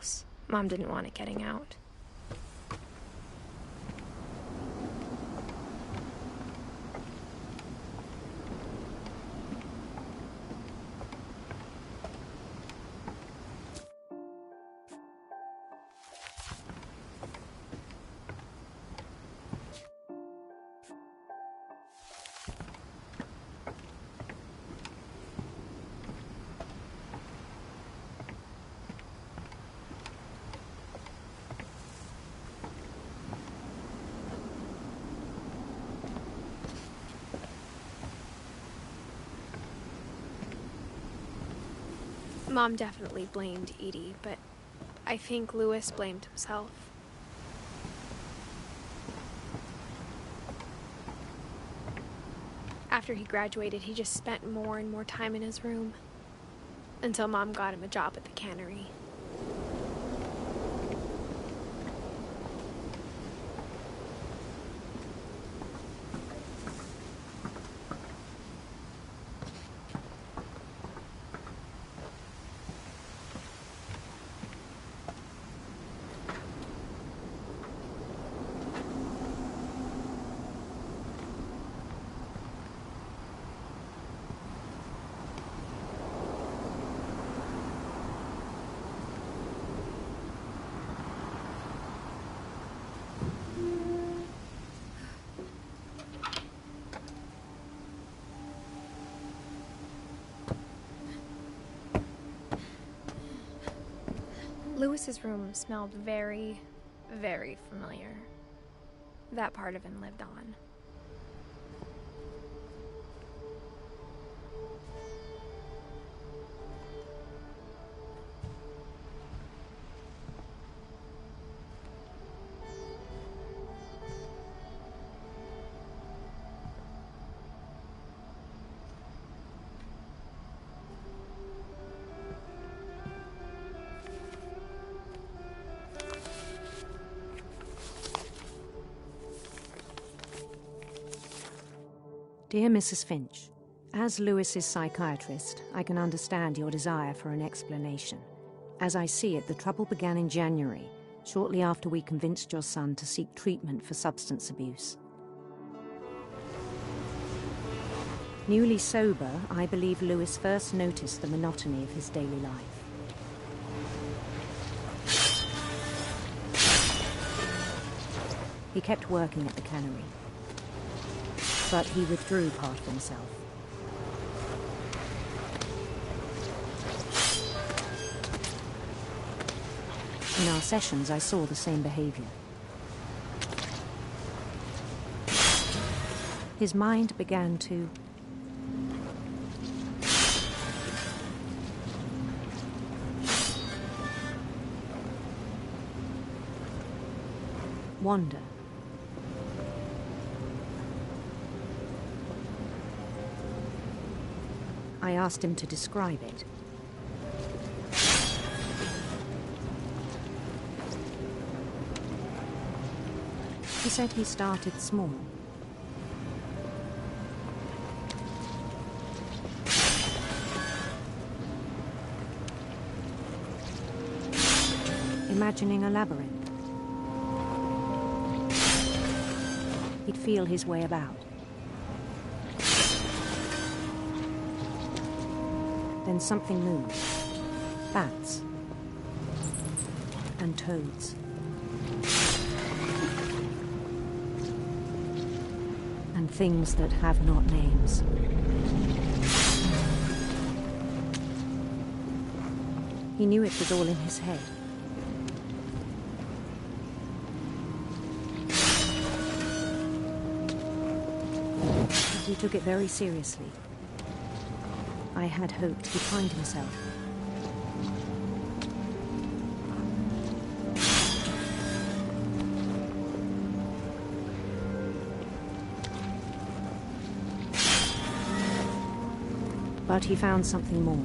house. Mom didn't want it getting out. Mom definitely blamed Edie, but I think Louis blamed himself. After he graduated, he just spent more and more time in his room, until Mom got him a job at the cannery. Louis's room smelled very, very familiar. That part of him lived on. Dear Mrs. Finch, as Louis's psychiatrist, I can understand your desire for an explanation. As I see it, the trouble began in January, shortly after we convinced your son to seek treatment for substance abuse. Newly sober, I believe Louis first noticed the monotony of his daily life. He kept working at the cannery, but he withdrew part of himself. In our sessions, I saw the same behavior. His mind began to wander. I asked him to describe it. He said he started small. Imagining a labyrinth. He'd feel his way about. Then something moved. Bats. And toads. And things that have not names. He knew it was all in his head. He took it very seriously. I had hoped he'd find himself. But he found something more.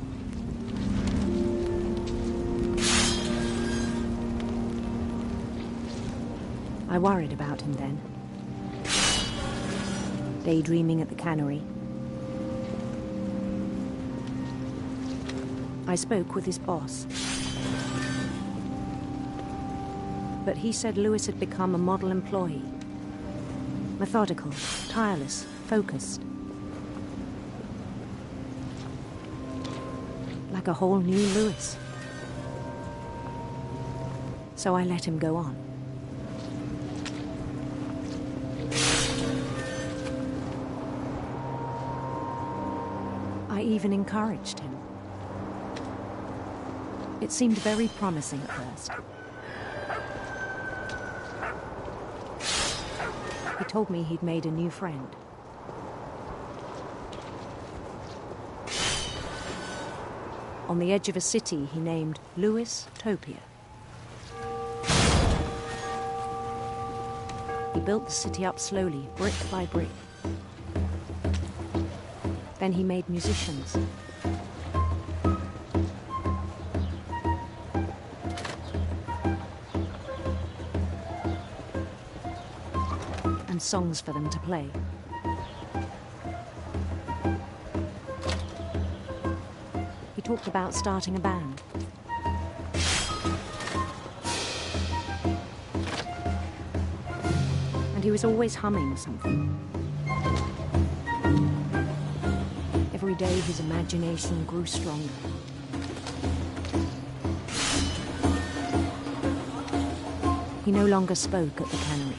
I worried about him then. Daydreaming at the cannery. I spoke with his boss. But he said Lewis had become a model employee. Methodical, tireless, focused. Like a whole new Lewis. So I let him go on. I even encouraged him. It seemed very promising at first. He told me he'd made a new friend. On the edge of a city he named Lewis Topia. He built the city up slowly, brick by brick. Then he made musicians. And songs for them to play. He talked about starting a band. And he was always humming something. Every day his imagination grew stronger. He no longer spoke at the cannery.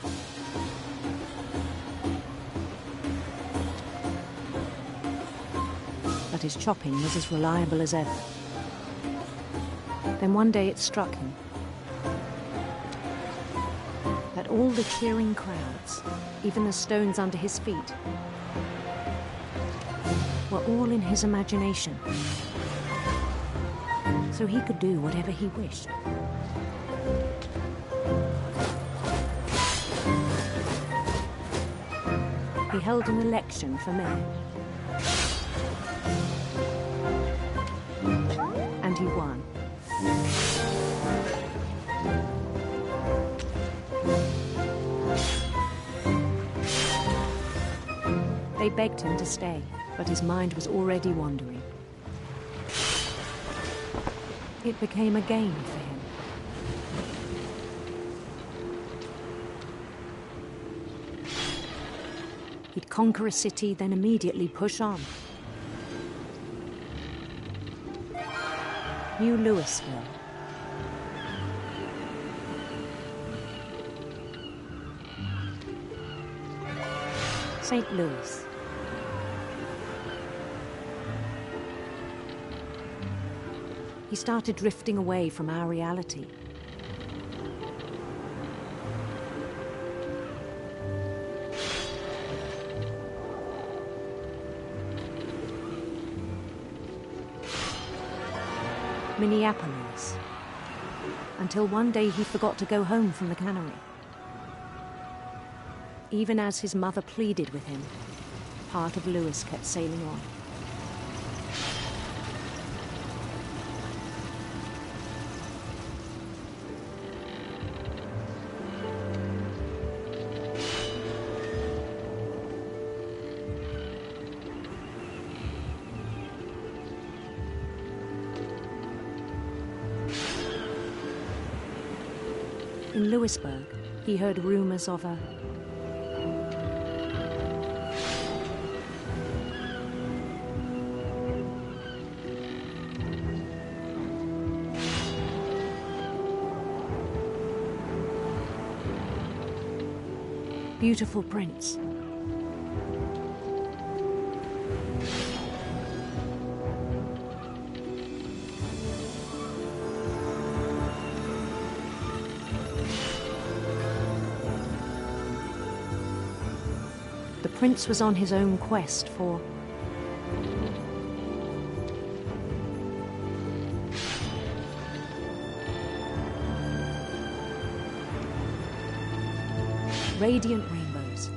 But his chopping was as reliable as ever. Then one day it struck him that all the cheering crowds, even the stones under his feet, were all in his imagination. So he could do whatever he wished. He held an election for mayor. And he won. They begged him to stay, but his mind was already wandering. It became a game for him. He'd conquer a city, then immediately push on. New Louisville. St. Louis. He started drifting away from our reality. Minneapolis. Until one day he forgot to go home from the cannery. Even as his mother pleaded with him, part of Lewis kept sailing on. In Lewisburg, he heard rumors of a beautiful prince. The prince was on his own quest for radiant rainbows.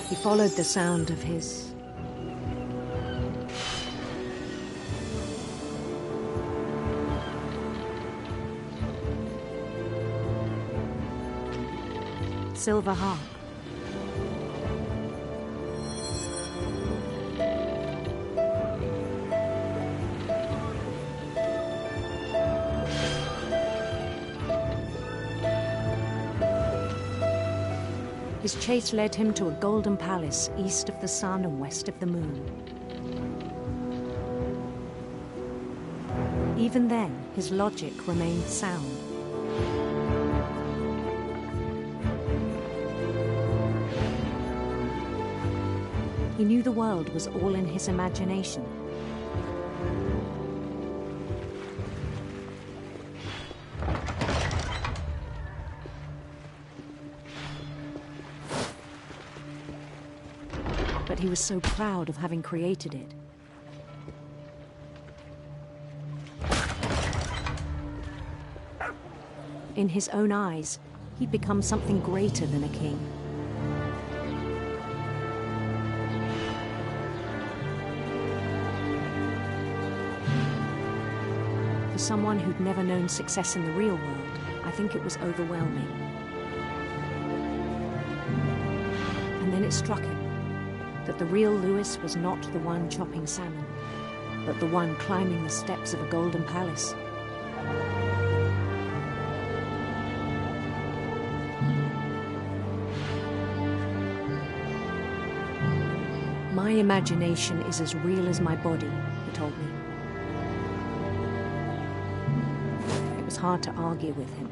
He followed the sound of his silver harp. His chase led him to a golden palace east of the sun and west of the moon. Even then, his logic remained sound. He knew the world was all in his imagination. But he was so proud of having created it. In his own eyes, he'd become something greater than a king. For someone who'd never known success in the real world, I think it was overwhelming. And then it struck him that the real Lewis was not the one chopping salmon, but the one climbing the steps of a golden palace. My imagination is as real as my body, he told me. It was hard to argue with him.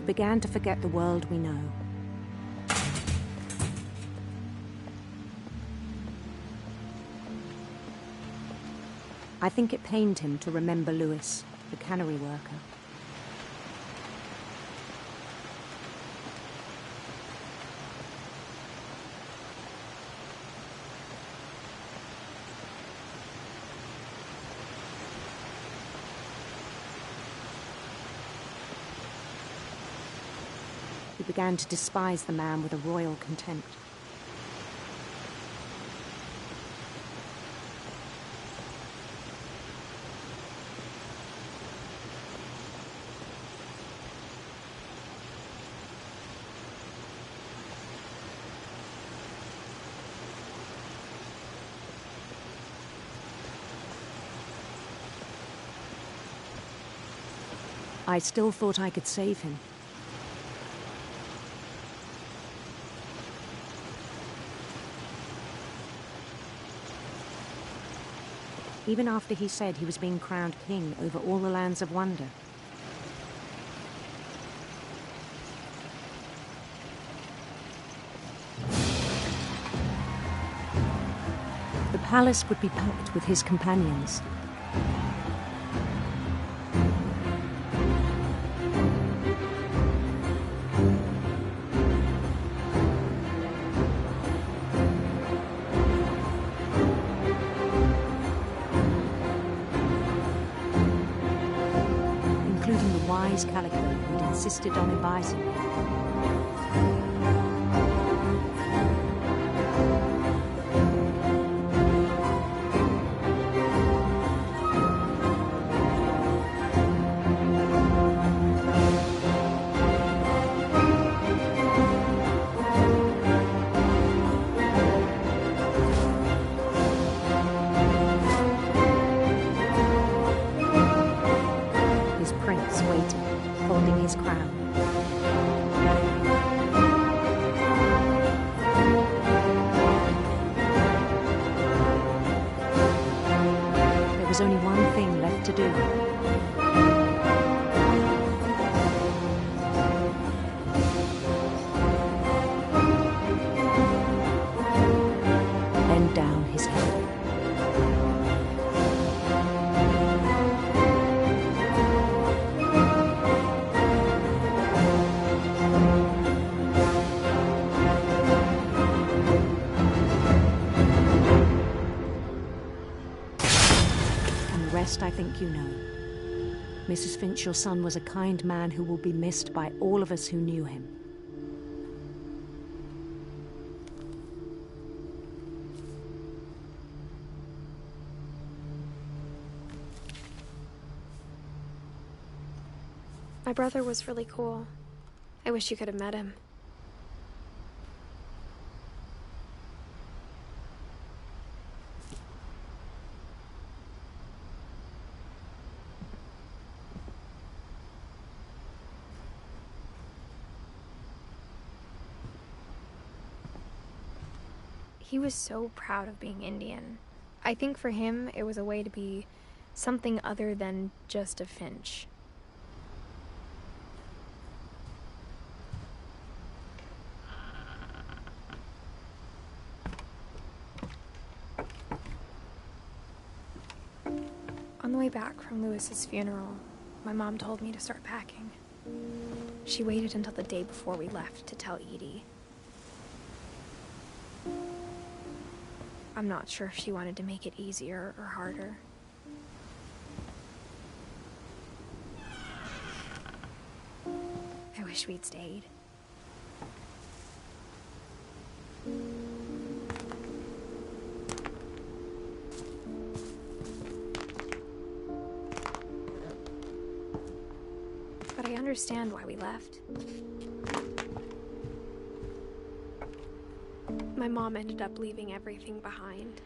Began to forget the world we know. I think it pained him to remember Lewis, the cannery worker. He began to despise the man with a royal contempt. I still thought I could save him. Even after he said he was being crowned king over all the lands of wonder. The palace would be packed with his companions. Calico who'd insisted on inviting me. His prince waited, holding his crown. There was only one thing left to do. Bend down his head. rest I think you know. Mrs. Finch, your son was a kind man who will be missed by all of us who knew him. My brother was really cool. I wish you could have met him. He was so proud of being Indian. I think for him, it was a way to be something other than just a Finch. On the way back from Lewis's funeral, my mom told me to start packing. She waited until the day before we left to tell Edie. I'm not sure if she wanted to make it easier or harder. I wish we'd stayed. But I understand why we left. My mom ended up leaving everything behind.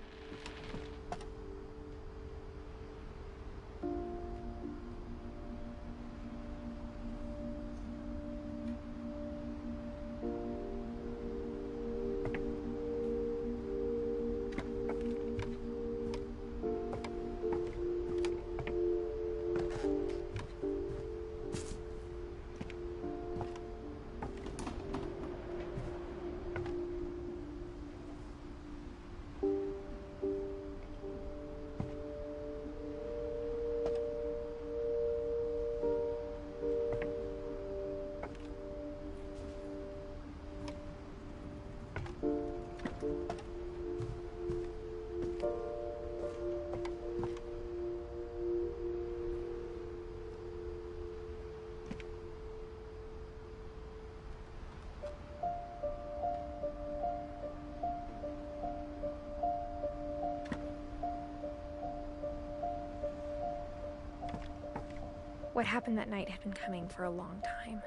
What happened that night had been coming for a long time.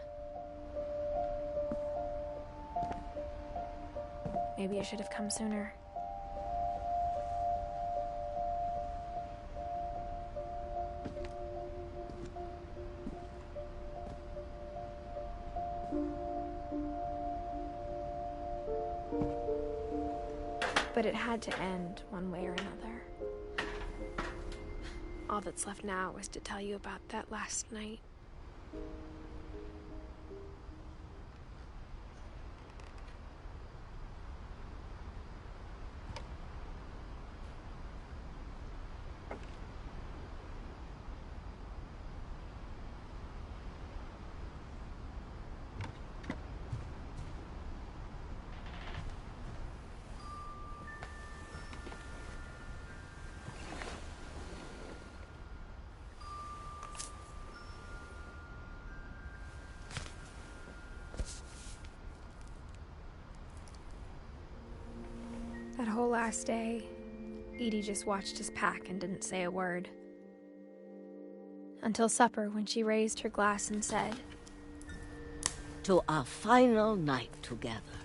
Maybe it should have come sooner. But it had to end one way or another. All that's left now is to tell you about that last night. That whole last day, Edie just watched us pack and didn't say a word. Until supper, when she raised her glass and said, "To our final night together,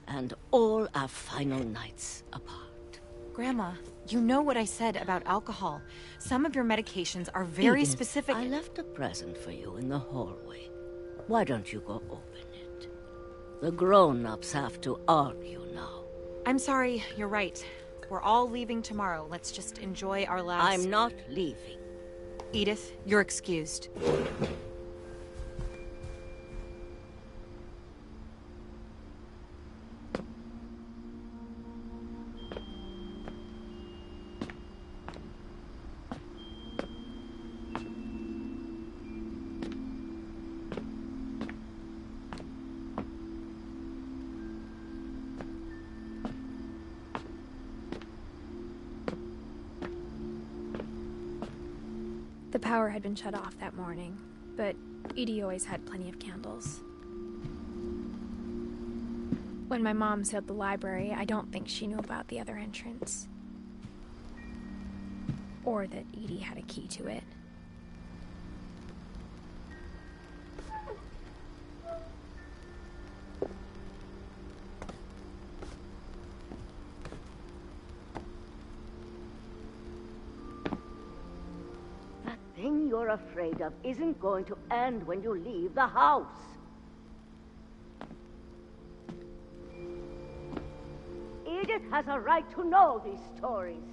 and all our final nights apart." Grandma, you know what I said about alcohol. Some of your medications are very Edith, specific. I left a present for you in the hallway. Why don't you go open it? The grown-ups have to argue now. I'm sorry, you're right. We're all leaving tomorrow. Let's just enjoy our last... I'm not leaving. Edith, you're excused. power had been shut off that morning, but Edie always had plenty of candles. When my mom sealed the library, I don't think she knew about the other entrance. Or that Edie had a key to it. That thing you're afraid of isn't going to end when you leave the house. Edith has a right to know these stories.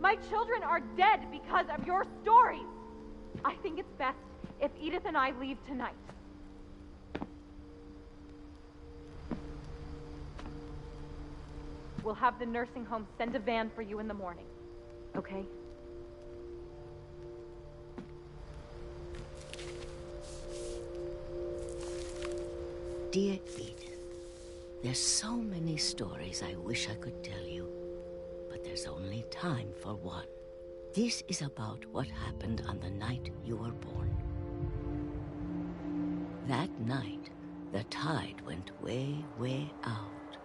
My children are dead because of your stories. I think it's best if Edith and I leave tonight. We'll have the nursing home send a van for you in the morning, okay? Dear Edith, there's so many stories I wish I could tell you, but there's only time for one. This is about what happened on the night you were born. That night, the tide went way, way out.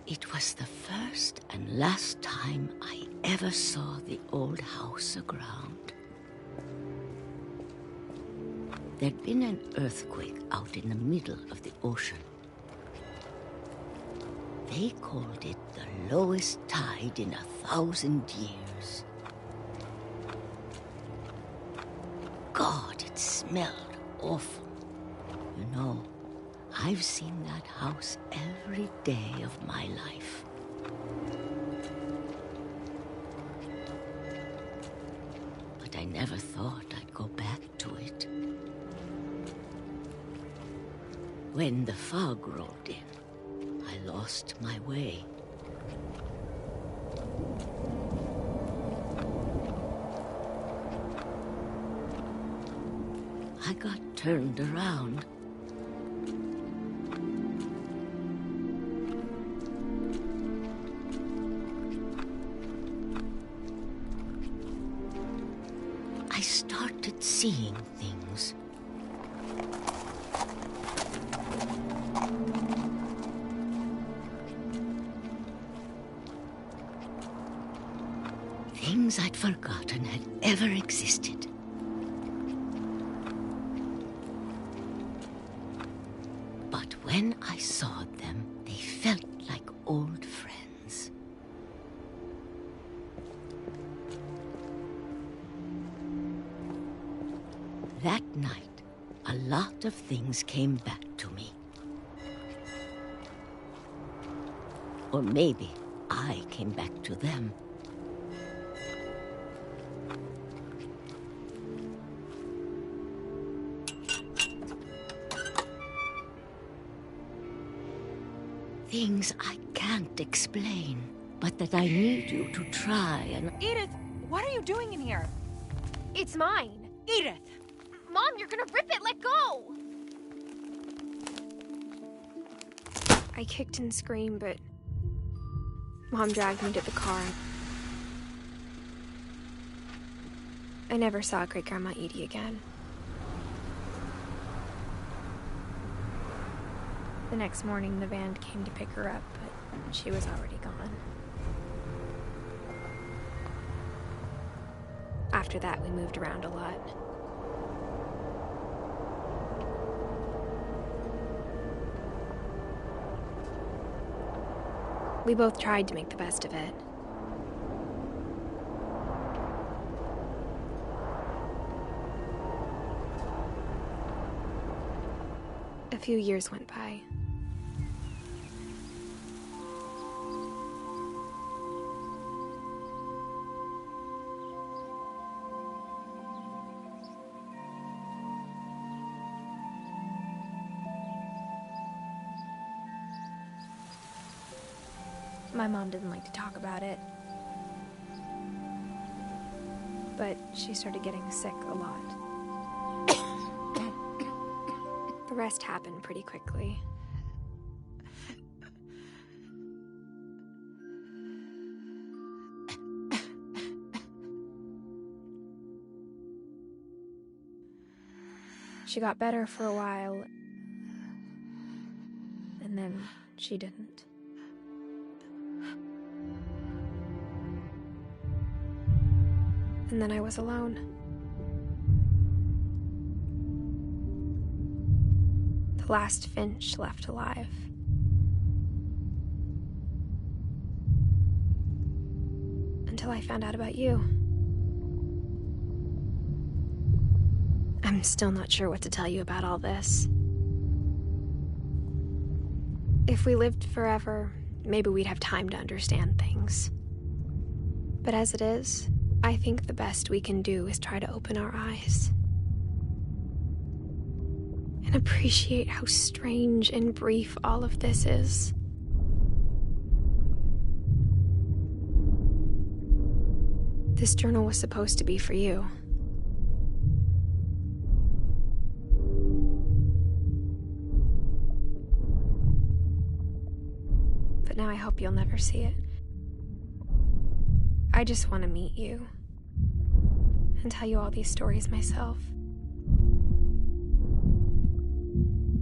It was the first and last time I ever saw the old house aground. There'd been an earthquake out in the middle of the ocean. They called it the lowest tide in 1,000 years. God, it smelled awful. You know, I've seen that house every day of my life. But I never thought I'd go back to it. When the fog rolled in, I lost my way. I got turned around. I started seeing things. Things I'd forgotten had ever existed. But when I saw them, they felt like old friends. That night, a lot of things came back to me. Or maybe I came back to them. Things I can't explain, but that I need you to try and... Edith, what are you doing in here? It's mine. Edith! Mom, you're gonna rip it! Let go! I kicked and screamed, but Mom dragged me to the car. I never saw Great-Grandma Edie again. The next morning, the van came to pick her up, but she was already gone. After that, we moved around a lot. We both tried to make the best of it. A few years went by. My mom didn't like to talk about it. But she started getting sick a lot. The rest happened pretty quickly. She got better for a while, and then she didn't. And then I was alone. The last Finch left alive. Until I found out about you. I'm still not sure what to tell you about all this. If we lived forever, maybe we'd have time to understand things. But as it is, I think the best we can do is try to open our eyes. And appreciate how strange and brief all of this is. This journal was supposed to be for you. But now I hope you'll never see it. I just want to meet you and tell you all these stories myself.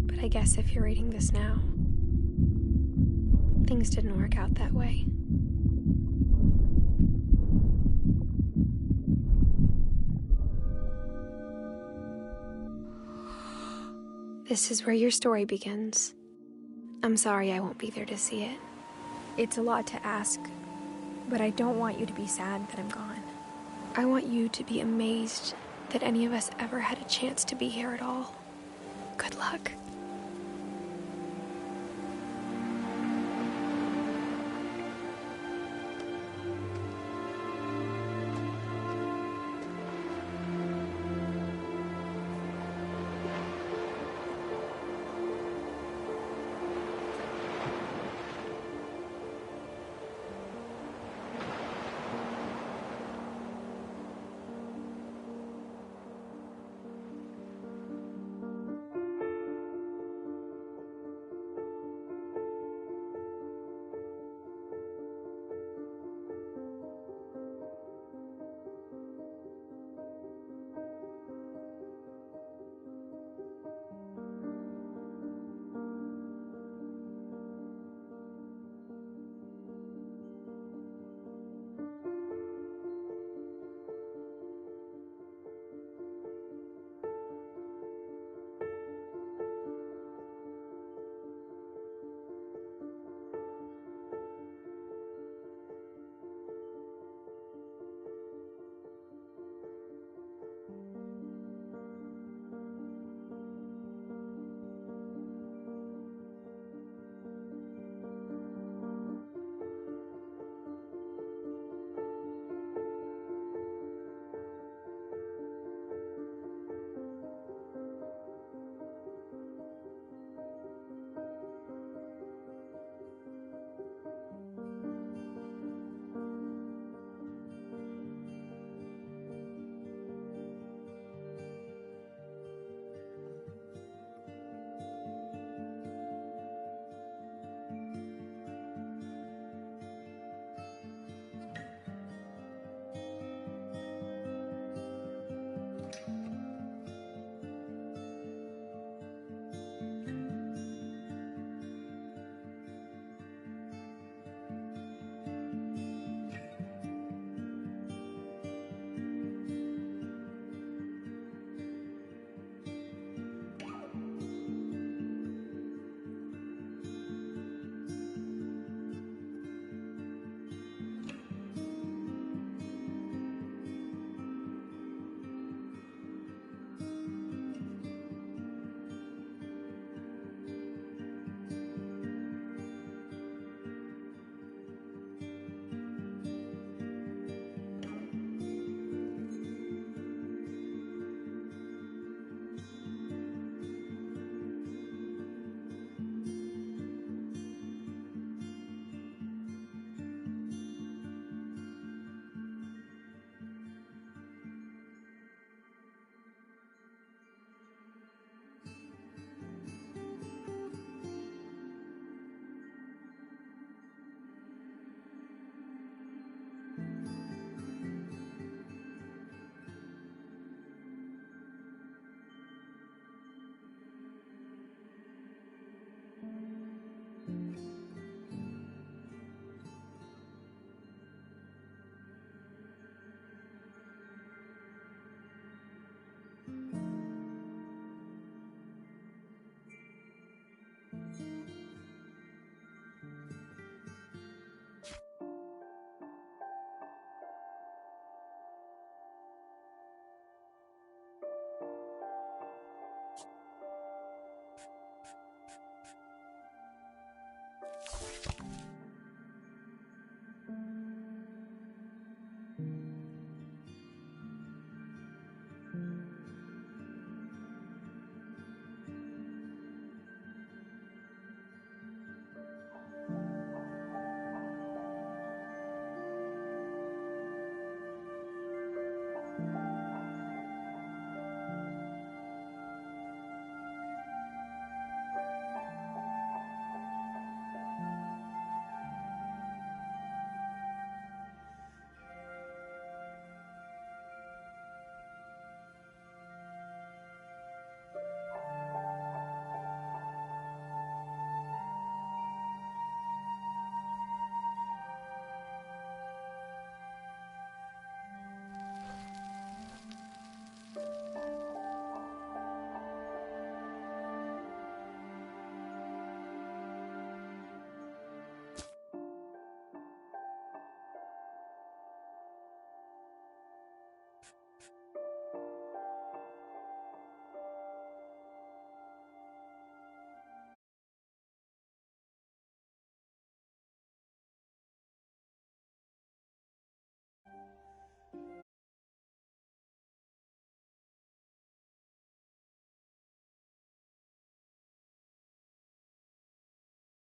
But I guess if you're reading this now, things didn't work out that way. This is where your story begins. I'm sorry I won't be there to see it. It's a lot to ask, but I don't want you to be sad that I'm gone. I want you to be amazed that any of us ever had a chance to be here at all. Good luck.